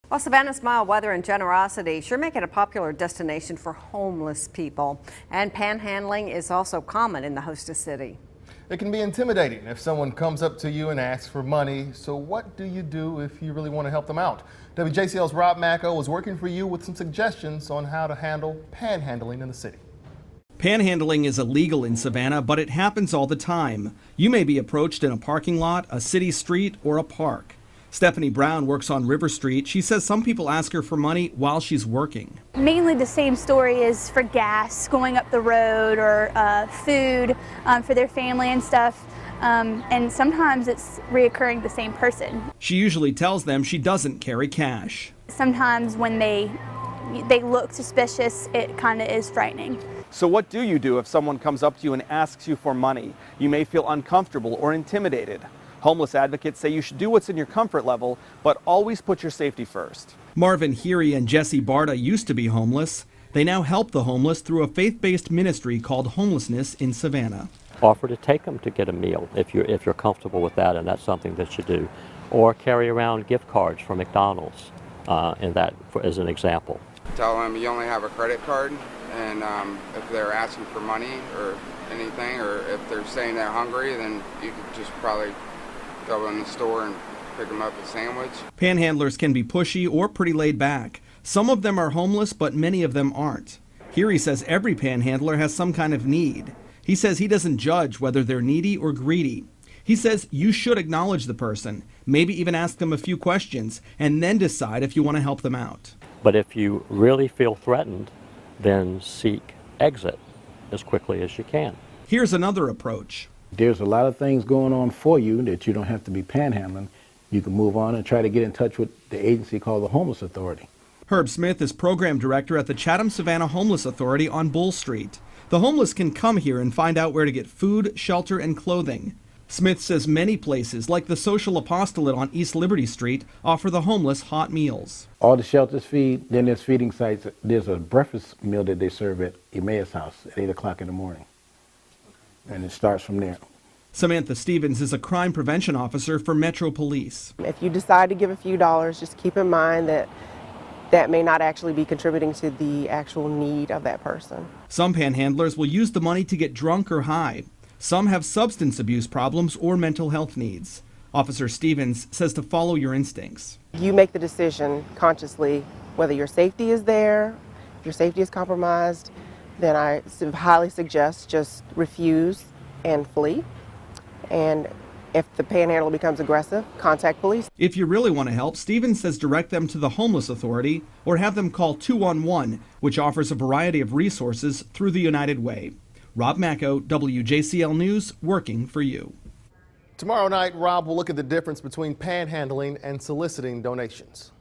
Well, Savannah's mild weather and generosity sure make it a popular destination for homeless people. And panhandling is also common in the hostess city. It can be intimidating if someone comes up to you and asks for money. So what do you do if you really want to help them out? WJCL's Rob Macko is working for you with some suggestions on how to handle panhandling in the city. Panhandling is illegal in Savannah, but it happens all the time. You may be approached in a parking lot, a city street, or a park. Stephanie Brown works on River Street. She says some people ask her for money while she's working. Mainly the same story is for gas, going up the road, or food for their family and stuff. And sometimes it's reoccurring the same person. She usually tells them she doesn't carry cash. Sometimes when they look suspicious, it kind of is frightening. So what do you do if someone comes up to you and asks you for money? You may feel uncomfortable or intimidated. Homeless advocates say you should do what's in your comfort level, but always put your safety first. Marvin Heary and Jesse Barta used to be homeless. They now help the homeless through a faith-based ministry called Homelessness in Savannah. Offer to take them to get a meal if you're comfortable with that, and that's something that you do. Or carry around gift cards from McDonald's, as an example. Tell them you only have a credit card, and if they're asking for money or anything, or if they're saying they're hungry, then you could just probably go in the store and pick them up a sandwich. Panhandlers can be pushy or pretty laid back. Some of them are homeless, but many of them aren't. Here he says every panhandler has some kind of need. He says he doesn't judge whether they're needy or greedy. He says you should acknowledge the person, maybe even ask them a few questions, and then decide if you want to help them out. But if you really feel threatened, then seek exit as quickly as you can. Here's another approach. There's a lot of things going on for you that you don't have to be panhandling. You can move on and try to get in touch with the agency called the Homeless Authority. Herb Smith is program director at the Chatham-Savannah Homeless Authority on Bull Street. The homeless can come here and find out where to get food, shelter, and clothing. Smith says many places, like the Social Apostolate on East Liberty Street, offer the homeless hot meals. All the shelters feed, then there's feeding sites. There's a breakfast meal that they serve at Emmaus House at 8 o'clock in the morning. And it starts from there. Samantha Stevens is a crime prevention officer for Metro Police. If you decide to give a few dollars, just keep in mind that that may not actually be contributing to the actual need of that person. Some panhandlers will use the money to get drunk or high. Some have substance abuse problems or mental health needs. Officer Stevens says to follow your instincts. You make the decision consciously whether your safety is there, if your safety is compromised, then I highly suggest just refuse and flee. And if the panhandler becomes aggressive, contact police. If you really want to help, Stevens says direct them to the Homeless Authority or have them call 211, which offers a variety of resources through the United Way. Rob Macko, WJCL News, working for you. Tomorrow night, Rob will look at the difference between panhandling and soliciting donations.